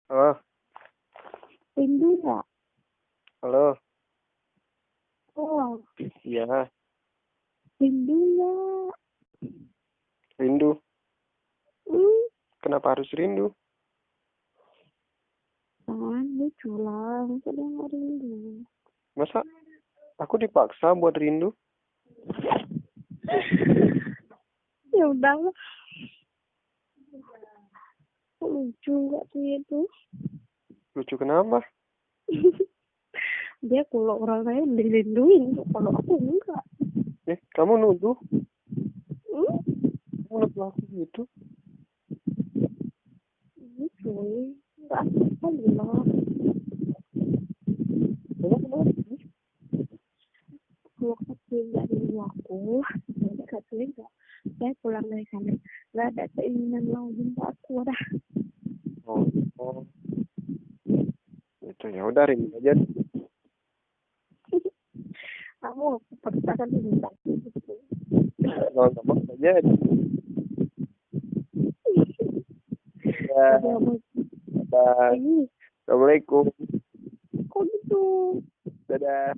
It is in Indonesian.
Halo, Rindu nggak? halo, Oh, iya, rindu nggak? rindu. Hmm, Kenapa harus rindu? kan lucu lah, masa dia nggak rindu? Masa aku dipaksa buat rindu? Ya udahlah, lucu nggak tuh itu? Lucu kenapa? Dia kalau orang lain dirinduin, kalau aku enggak. Kamu nuduh? Hmm, Kamu nuduh aku gitu? lucu, nggak apa lah. Kamu kenapa? Kalau kata nggak rindu aku, nggak kata nggak. Saya pulang dari sana, nggak ada keinginan mau jumpa aku dah. Oh, oh, itu ya udah rindu aja. Kamu aku paksakan minta gitu. Kalau sama aja. Ya, Jadi apa? bye. Ini Assalamualaikum. kok gitu? Dadah.